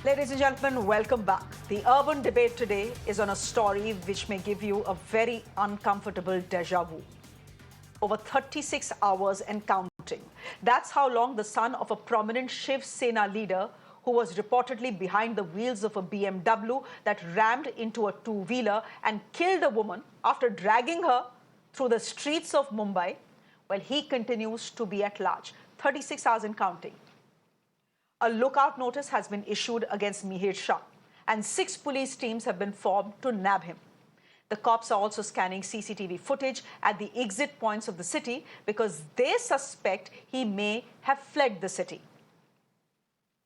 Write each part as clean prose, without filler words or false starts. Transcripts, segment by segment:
Ladies and gentlemen, welcome back. The urban debate today is on a story which may give you a very uncomfortable deja vu. Over 36 hours and counting. That's how long the son of a prominent Shiv Sena leader, who was reportedly behind the wheels of a BMW that rammed into a two-wheeler and killed a woman after dragging her through the streets of Mumbai, well, he continues to be at large. 36 hours and counting. A lookout notice has been issued against Mihir Shah, and 6 police teams have been formed to nab him. The cops are also scanning CCTV footage at the exit points of the city because they suspect he may have fled the city.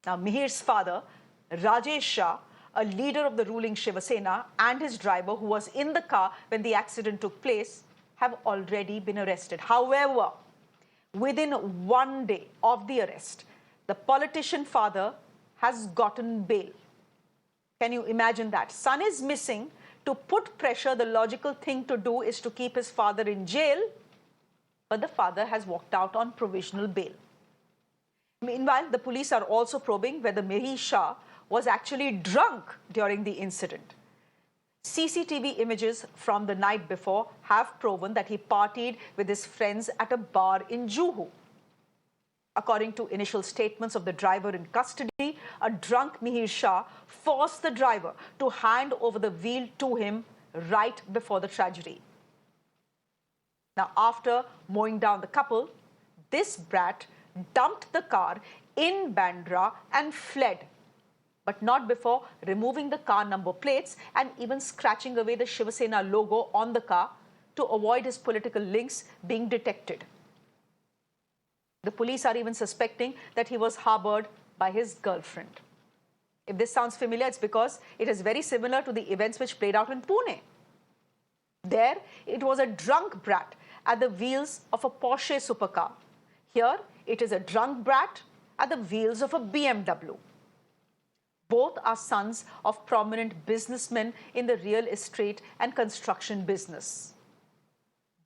Now, Mihir's father, Rajesh Shah, a leader of the ruling Shiva Sena, and his driver, who was in the car when the accident took place, have already been arrested. However, within 1 day of the arrest, the politician father has gotten bail. Can you imagine that? Son is missing. To put pressure, the logical thing to do is to keep his father in jail, but the father has walked out on provisional bail. Meanwhile, the police are also probing whether Mihir Shah was actually drunk during the incident. CCTV images from the night before have proven that he partied with his friends at a bar in Juhu. According to initial statements of the driver in custody, a drunk Mihir Shah forced the driver to hand over the wheel to him right before the tragedy. Now, after mowing down the couple, this brat dumped the car in Bandra and fled, but not before removing the car number plates and even scratching away the Shiva Sena logo on the car to avoid his political links being detected. The police are even suspecting that he was harbored by his girlfriend. If this sounds familiar, it's because it is very similar to the events which played out in Pune. There, it was a drunk brat at the wheels of a Porsche supercar. Here, it is a drunk brat at the wheels of a BMW. Both are sons of prominent businessmen in the real estate and construction business.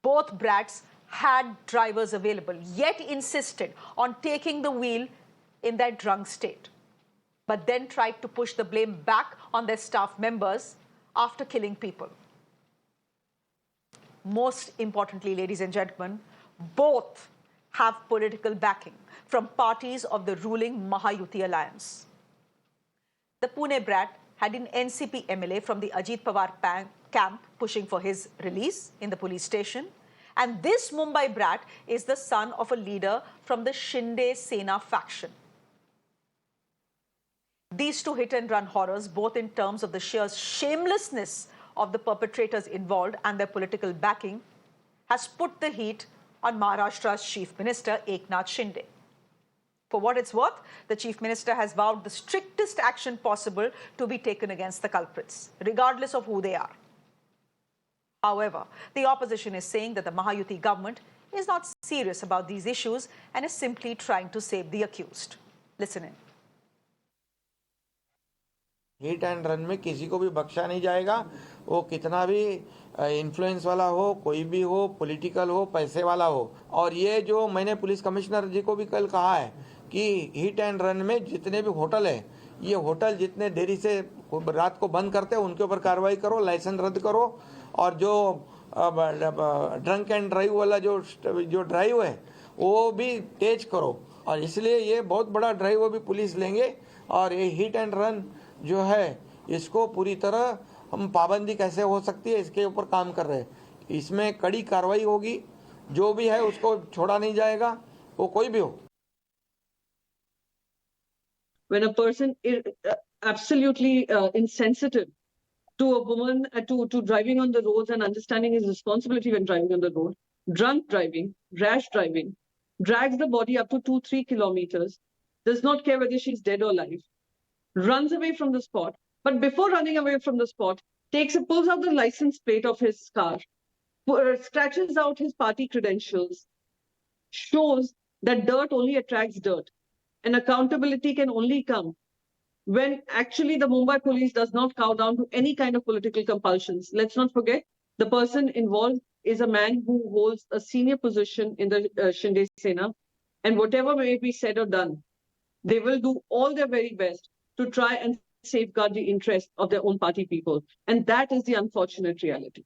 Both brats had drivers available, yet insisted on taking the wheel in their drunk state, but then tried to push the blame back on their staff members after killing people. Most importantly, ladies and gentlemen, both have political backing from parties of the ruling Mahayuti alliance. The Pune brat had an NCP MLA from the Ajit Pawar camp pushing for his release in the police station. And this Mumbai brat is the son of a leader from the Shinde Sena faction. These two hit-and-run horrors, both in terms of the sheer shamelessness of the perpetrators involved and their political backing, has put the heat on Maharashtra's Chief Minister, Eknath Shinde. For what it's worth, the Chief Minister has vowed the strictest action possible to be taken against the culprits, regardless of who they are. However, the opposition is saying that the Mahayuti government is not serious about these issues and is simply trying to save the accused. Listen in. Hit and run में किसी को भी बख्शा नहीं जाएगा, वो कितना भी इन्फ्लुएंस वाला हो, कोई भी हो, पॉलिटिकल हो, पैसे वाला हो। और ये जो मैंने पुलिस कमिश्नर जी को भी कल कहा है कि हिट एंड रन में जितने भी होटल है, ये होटल जितने देरी से रात को बंद करते हैं उनके ऊपर कार्रवाई करो, लाइसेंस रद्द करो, और जो ड्रंक एंड ड्राइव वाला जो ड्राइव है वो भी तेज करो। और इसलिए ये बहुत बड़ा ड्राइव वो भी पुलिस लेंगे, और ये हिट एंड रन जो है इसको पूरी तरह हम पाबंदी कैसे हो सकती है इसके ऊपर काम कर रहे हैं। इसमें कड़ी कार्रवाई होगी, जो भी है उसको छोड़ा नहीं जाएगा, वो कोई भी हो। When a person is absolutely insensitive to a woman, to driving on the roads and understanding his responsibility when driving on the road, drunk driving, rash driving, drags the body up to 2-3 kilometers, does not care whether she's dead or alive, runs away from the spot, but before running away from the spot, pulls out the license plate of his car, scratches out his party credentials, shows that dirt only attracts dirt, and accountability can only come when actually the Mumbai police does not cow down to any kind of political compulsions. Let's not forget, the person involved is a man who holds a senior position in the Shinde Sena, and whatever may be said or done, they will do all their very best to try and safeguard the interests of their own party people. And that is the unfortunate reality.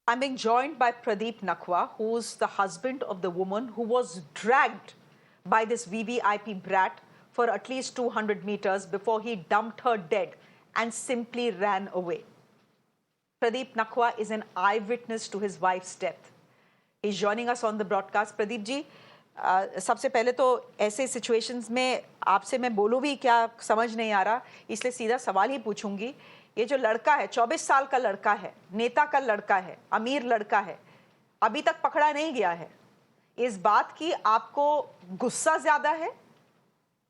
I'm being joined by Pradeep Nakhwa, who's the husband of the woman who was dragged by this VVIP brat for at least 200 meters before he dumped her dead and simply ran away. Pradeep Nakhwa is an eyewitness to his wife's death. He's joining us on the broadcast. Pradeep ji, सबसे पहले तो ऐसे situations में आपसे मैं बोलूँ भी क्या समझ नहीं आ रहा, इसलिए सीधा सवाल ही पूछूंगी। ये जो लड़का है, 24 साल का लड़का है, नेता का लड़का है, अमीर लड़का है, अभी तक पकड़ा नहीं गया है। इस बात की आपको गुस्सा ज्यादा है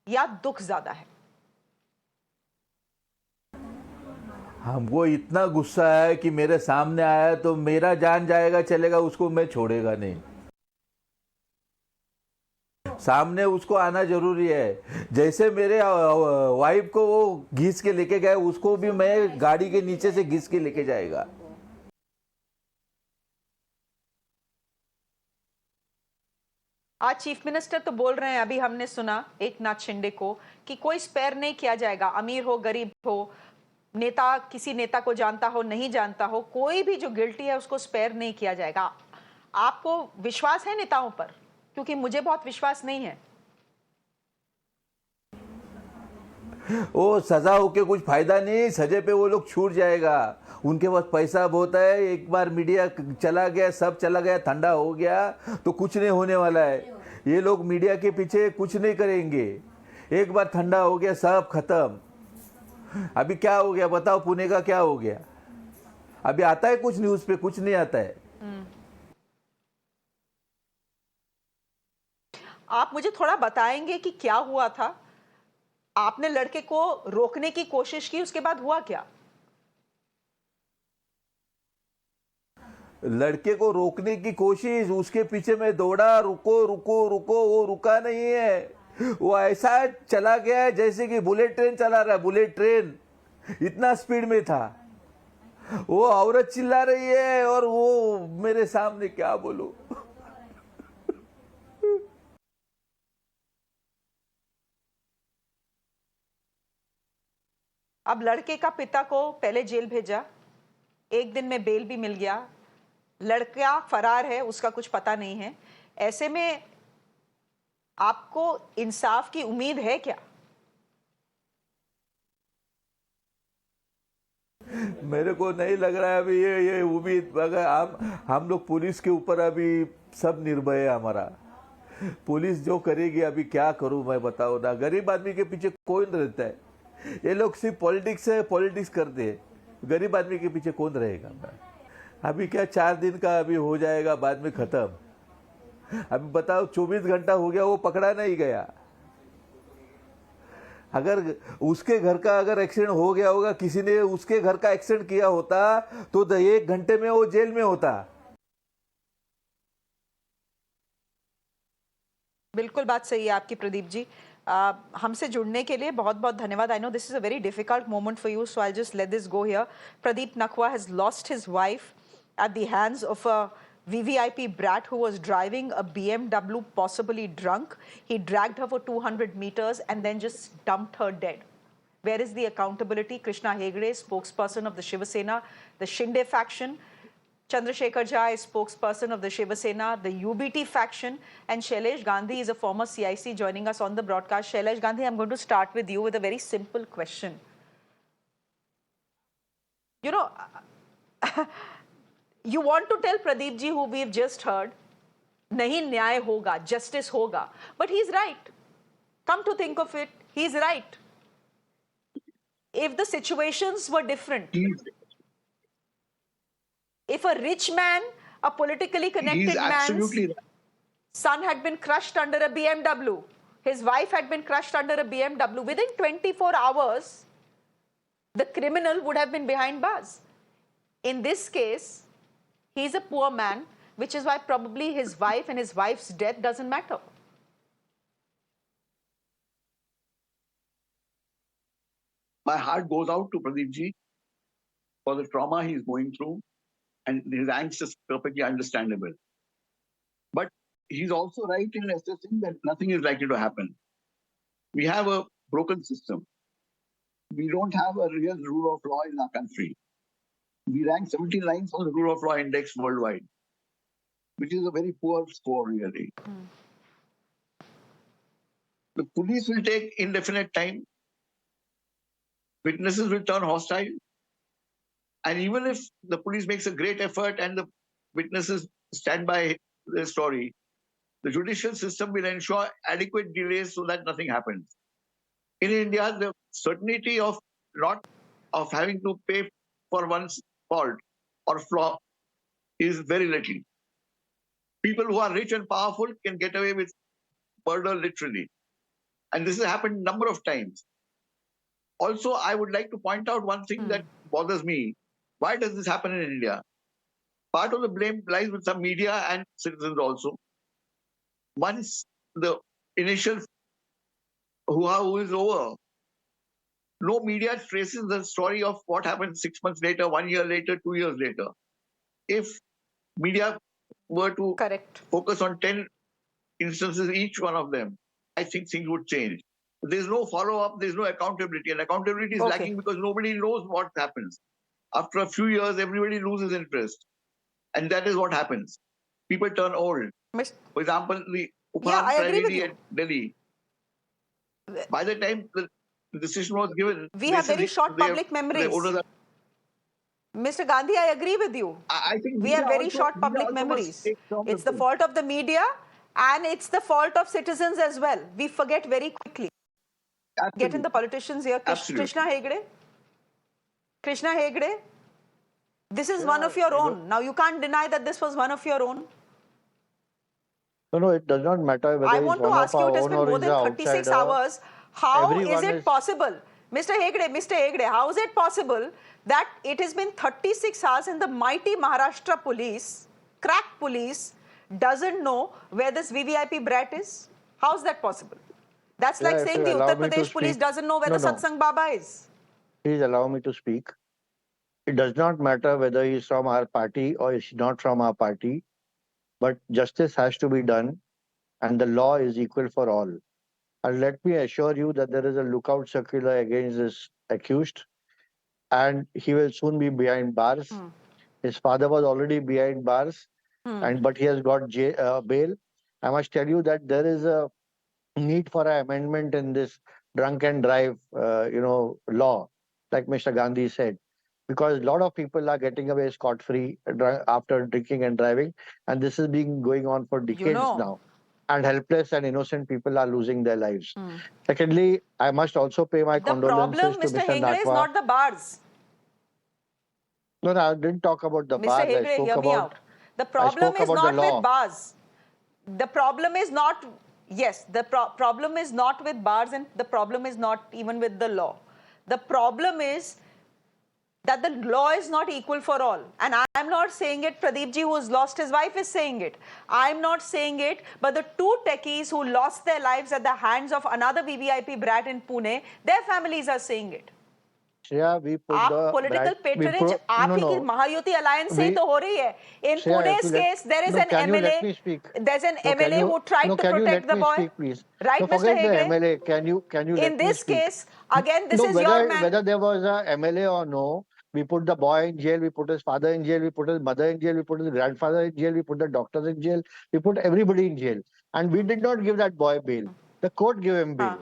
या दुख ज्यादा है? हमको इतना गुस्सा है कि मेरे सामने आया तो मेरा जान जाएगा चलेगा, उसको मैं छोड़ेगा नहीं। सामने उसको आना जरूरी है। जैसे मेरे वाइफ को वो घिस के लेके गए, उसको भी मैं गाड़ी के नीचे से घिस के लेके जाएगा। आज चीफ मिनिस्टर तो बोल रहे हैं, अभी हमने सुना एकनाथ शिंदे को, कि कोई स्पेयर नहीं किया जाएगा, अमीर हो गरीब हो, नेता किसी नेता को जानता हो नहीं जानता हो, कोई भी जो गिल्टी है उसको स्पेयर नहीं किया जाएगा। आपको विश्वास है नेताओं पर? क्योंकि मुझे बहुत विश्वास नहीं है। वो सजा होके कुछ फायदा नहीं, सजे पे वो लोग छूट जाएगा। उनके पास पैसा बहुत है, एक बार मीडिया चला गया, सब चला गया, ठंडा हो गया तो कुछ नहीं होने वाला है। ये लोग मीडिया के पीछे कुछ नहीं करेंगे, एक बार ठंडा हो गया सब खत्म। अभी क्या हो गया बताओ, पुणे का क्या हो गया? अभी आता है कुछ न्यूज पे? कुछ नहीं आता है। आप मुझे थोड़ा बताएंगे कि क्या हुआ था? आपने लड़के को रोकने की कोशिश की, उसके बाद हुआ क्या? लड़के को रोकने की कोशिश, उसके पीछे मैं दौड़ा, रुको रुको रुको, वो रुका नहीं है। वो ऐसा चला गया है जैसे कि बुलेट ट्रेन चला रहा है, बुलेट ट्रेन, इतना स्पीड में था। वो औरत चिल्ला रही है और वो मेरे सामने, क्या बोलूं। अब लड़के का पिता को पहले जेल भेजा, एक दिन में बेल भी मिल गया, लड़का फरार है, उसका कुछ पता नहीं है। ऐसे में आपको इंसाफ की उम्मीद है क्या? मेरे को नहीं लग रहा है अभी ये उम्मीद। अगर हम लोग पुलिस के ऊपर अभी सब निर्भय है हमारा। पुलिस जो करेगी, अभी क्या करूं मैं बताओ ना। गरीब आदमी के पीछे कौन रहता है? ये लोग सिर्फ पॉलिटिक्स करते हैं, गरीब आदमी के पीछे कौन रहेगा? अभी क्या 4 दिन का अभी हो जाएगा, बाद में खत्म। अभी बताओ 24 घंटा हो गया, वो पकड़ा नहीं गया। अगर उसके घर का अगर एक्सीडेंट हो गया होगा, किसी ने उसके घर का एक्सीडेंट किया होता तो 1 घंटे में वो जेल में होता। बिल्कुल बात सही है आपकी प्रदीप जी। हमसे जुड़ने के लिए बहुत बहुत धन्यवाद। I know this is a very difficult moment for you, so I just let this go here. Pradeep Nakhwa has lost his wife at the hands of a VVIP brat who was driving a BMW, possibly drunk. He dragged her for 200 meters and then just dumped her dead. Where is the accountability? Krishna Hegde, spokesperson of the Shiva Sena, the Shinde faction. Chandrasekhar Jha is spokesperson of the Shiva Sena, the UBT faction, and Shailesh Gandhi is a former CIC joining us on the broadcast. Shailesh Gandhi, I'm going to start with you with a very simple question. You know, you want to tell Pradeep ji, who we've just heard, nahi nyay hoga, justice hoga, but he's right. Come to think of it, he's right. If the situations were different, if a rich man, a politically connected man's son had been crushed under a BMW, his wife had been crushed under a BMW, within 24 hours, the criminal would have been behind bars. In this case, he's a poor man, which is why probably his wife and his wife's death doesn't matter. My heart goes out to Pradeep ji for the trauma he's going through, and his angst is perfectly understandable. But he's also right in assessing that nothing is likely to happen. We have a broken system. We don't have a real rule of law in our country. We rank 79th on the rule of law index worldwide, which is a very poor score, really. The police will take indefinite time. Witnesses will turn hostile. And even if the police makes a great effort and the witnesses stand by their story, the judicial system will ensure adequate delays so that nothing happens. In India, the certainty of not of having to pay for one's fault or flaw is very little. People who are rich and powerful can get away with murder literally. And this has happened a number of times. Also, I would like to point out one thing that bothers me. Why does this happen in India? Part of the blame lies with some media and citizens also. Once the initial hoo-ha is over, no media traces the story of what happened 6 months later, 1 year later, 2 years later. If media were to Correct. focus on 10 instances, each one of them, I think things would change. There's no follow-up, there's no accountability. And accountability is Okay. lacking because nobody knows what happens. After a few years, everybody loses interest. And that is what happens. People turn old. Mis- For example, the Yeah, Uphan I agree with tragedy you. at Delhi. By the time the decision was given, We have very short public memories. Mr. Gandhi, I agree with you. I think We have media very also- short media public also must memories. take some It's the responsibility. fault of the media and it's the fault of citizens as well. We forget very quickly. Get in Absolutely. the politicians here. Absolutely. Krishna Hegde. Krishna Hegde. This is one of your own. Now you can't deny that this was one of your own. No, it does not matter whether I he's want to one ask of you, our it has own been or more he's than an 36 outsider. hours. How is Everyone it is- possible? Mr. Hegde, how is it possible that it has been 36 hours and the mighty Maharashtra police, crack police, doesn't know where this VVIP brat is? How is that possible? That's like Yeah, if saying you the allow Uttar me to Pradesh police speak. doesn't know where No, the no. Satsang Baba is. Please allow me to speak. It does not matter whether he's from our party or he's not from our party, but justice has to be done and the law is equal for all. And let me assure you that there is a lookout circular against this accused and he will soon be behind bars. His father was already behind bars, but he has got bail. I must tell you that there is a need for an amendment in this drunk and drive, law, like Mr. Gandhi said, because a lot of people are getting away scot-free after drinking and driving, and this is being going on for decades now. And helpless and innocent people are losing their lives. Secondly, I must also pay my The condolences problem, to Mr. Mr. Hegde, is Natwa. not the bars. No, I didn't talk about the Mr. bars. I Hegde, spoke hear me about. out. The problem spoke is about the not law. with bars. The problem is not, yes, the problem is not with bars and the problem is not even with the law. The problem is that the law is not equal for all. And I'm not saying it, Pradeep ji, who has lost his wife, is saying it. I'm not saying it, but the two techies who lost their lives at the hands of another VVIP brat in Pune, their families are saying it. Shreya, we put आप the political patronage आप ही की Mahayuti alliance से तो हो रही है. In Shreya, Pune's if you let- case, there is No, an can you let MLA. me speak? There's an No, can MLA you- who tried no, to can you protect let the me boy. speak, please? Right, No, Mr. forget the Hegde? MLA. Can you let In me this speak? case, again, this No, is whether, your man. whether there was a MLA or no, we put the boy in jail, we put his father in jail, we put his mother in jail, we put his grandfather in jail, we put the doctors in jail, we put everybody in jail. And we did not give that boy bail. The court gave him bail.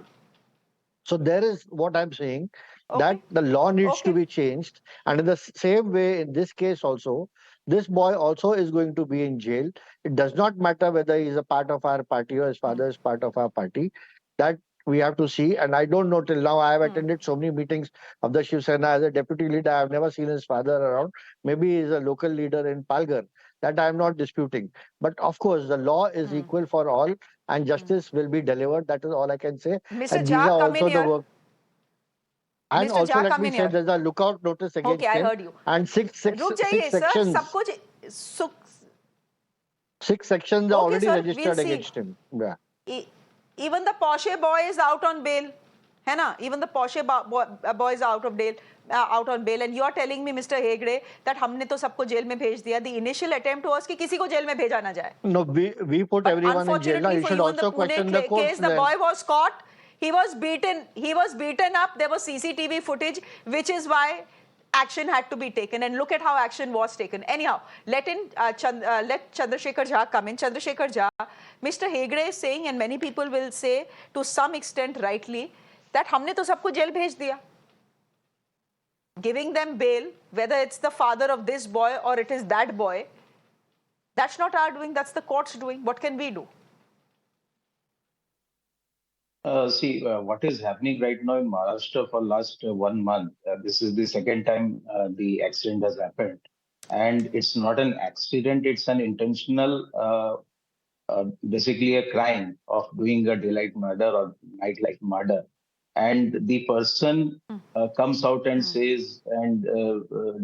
So there is what I'm saying, that the law needs to be changed. And in the same way, in this case also, this boy also is going to be in jail. It does not matter whether he is a part of our party or his father is part of our party. That we have to see. And I don't know till now, I have attended so many meetings of the Shiv Sena as a deputy leader. I have never seen his father around. Maybe he is a local leader in Palghar. That I am not disputing. But of course, the law is equal for all and justice will be delivered. That is all I can say. Mr. And these Jha, are come in also the here. work. And Mr. also Jha, let come me in say here. there's a lookout notice against Okay, I him. heard you. And six रुक जाइए, sir. sections. सब कुछ 6 sections are already sir, registered we'll see. against him. Yeah. Even the Porsche boy is out on bail. है ना? Even the Porsche boys are out on bail, and you are telling me, Mr. Hegde, that हमने तो सबको jail में भेज दिया. The initial attempt was कि किसी को जेल में भेजा ना जाए. No, we put But everyone in jail. Now unfortunately you for should you, in the also question the Pune courts case, the then. boy was caught. He was beaten up. There was CCTV footage, which is why action had to be taken. And look at how action was taken. Anyhow, let Chandrasekhar Jha come in. Chandrasekhar Jha, Mr. Hegde is saying, and many people will say to some extent rightly, that हमने तो सबको jail भेज दिया. Giving them bail, whether it's the father of this boy or it is that boy, that's not our doing, that's the court's doing. What can we do? What is happening right now in Maharashtra for last 1 month, this is the second time the accident has happened. And it's not an accident, it's an intentional, basically a crime of doing a daylight murder or nightlight murder. And the person comes out and says and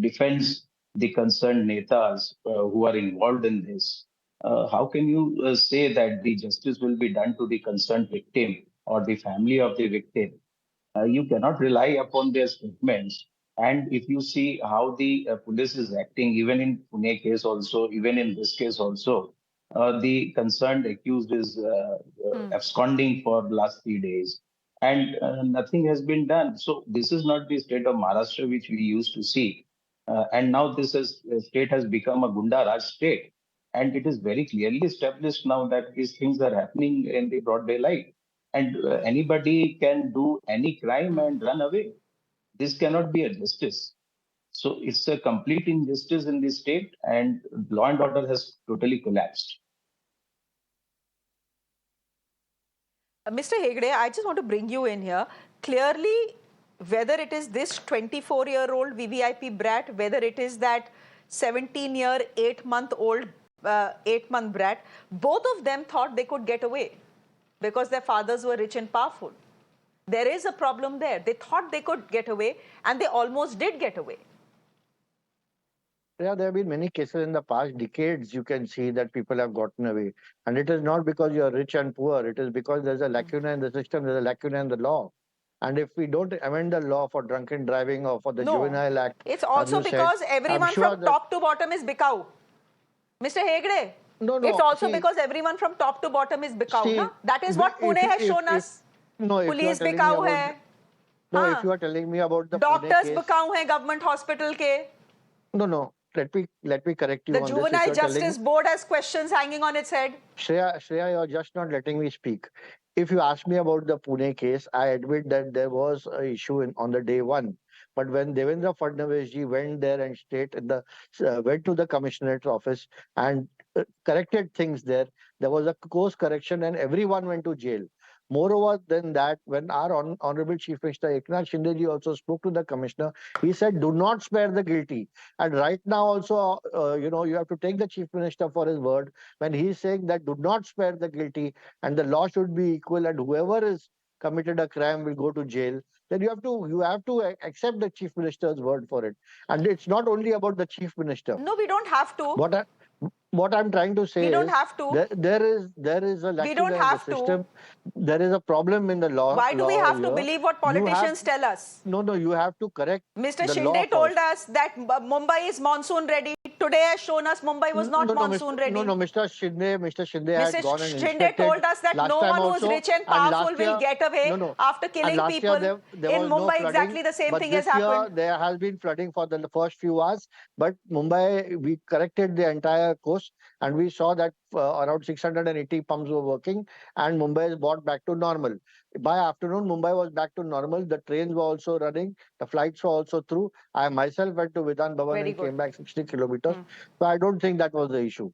defends the concerned netas who are involved in this. How can you say that the justice will be done to the concerned victim or the family of the victim? You cannot rely upon their statements. And if you see how the police is acting, even in Pune case also, even in this case also, the concerned accused is absconding for the last 3 days. And nothing has been done. So this is not the state of Maharashtra which we used to see. And now state has become a Gunda Raj state. And it is very clearly established now that these things are happening in the broad daylight. And anybody can do any crime and run away. This cannot be a justice. So it's a complete injustice in the state, and law and order has totally collapsed. Mr. Hegde, I just want to bring you in here. Clearly, whether it is this 24-year-old VVIP brat, whether it is that 17-year, 8-month-old, 8-month brat, both of them thought they could get away because their fathers were rich and powerful. There is a problem there. They thought they could get away, and they almost did get away. Yeah, there have been many cases in the past decades. You can see that people have gotten away. And it is not because you are rich and poor. It is because there's a lacuna in the system, there's a lacuna in the law. And if we don't amend the law for drunken driving or for the Juvenile Act... It's also because everyone from top to bottom is Bikau. Mr. Hegde, it's also because everyone from top to bottom is Bikau. Na? That is what Pune has shown us. Police Bikau hai. No, if you are telling me about the doctors Bikau hai government hospital ke. No. Let me correct you the on this. The Juvenile Justice Board has questions hanging on its head. Shreya, you're just not letting me speak. If you ask me about the Pune case, I admit that there was an issue on the day one. But when Devendra Fadnavis ji went there and went to the commissioner's office and corrected things there was a course correction and everyone went to jail. Moreover than that, when our Honorable Chief Minister Eknath Shinde ji also spoke to the commissioner, he said, do not spare the guilty. And right now also, you have to take the Chief Minister for his word when he's saying that do not spare the guilty and the law should be equal and whoever is committed a crime will go to jail. Then you have to accept the Chief Minister's word for it. And it's not only about the Chief Minister. No, we don't have to. What I'm trying to say we don't have to. There is a lacuna in the system. There is a problem in the law. Why do we have to believe what politicians tell us? No, you have to correct. Mr. Shinde told us that Mumbai is monsoon ready. Today has shown us Mumbai was not monsoon ready. No, Mr. Shinde had gone and inspected. Shinde told us that no one who's rich and powerful will get away after killing people. In Mumbai, exactly the same thing has happened. There has been flooding for the first few hours, but Mumbai, we corrected the entire coast and we saw that around 680 pumps were working and Mumbai is brought back to normal. By afternoon, Mumbai was back to normal. The trains were also running. The flights were also through. I myself went to Vidhan Bhavan and came back 60 kilometers. So I don't think that was the issue.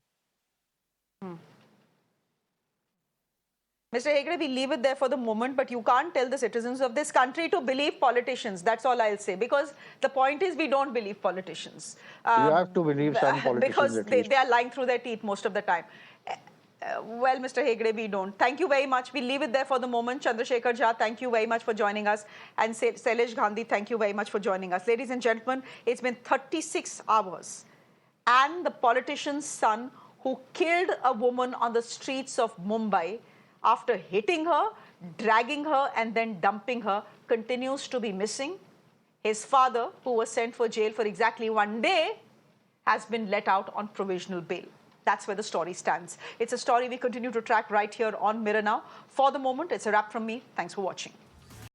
Mr. Hegde, we leave it there for the moment, but you can't tell the citizens of this country to believe politicians. That's all I'll say. Because the point is we don't believe politicians. You have to believe some politicians because they are lying through their teeth most of the time. Well, Mr. Hegde, we don't. Thank you very much. We leave it there for the moment. Chandrasekhar Jha, thank you very much for joining us. And Shailesh Gandhi, thank you very much for joining us. Ladies and gentlemen, it's been 36 hours. And the politician's son who killed a woman on the streets of Mumbai after hitting her, dragging her, and then dumping her, continues to be missing. His father, who was sent for jail for exactly 1 day, has been let out on provisional bail. That's where the story stands. It's a story we continue to track right here on Mirror Now. For the moment, it's a wrap from me. Thanks for watching.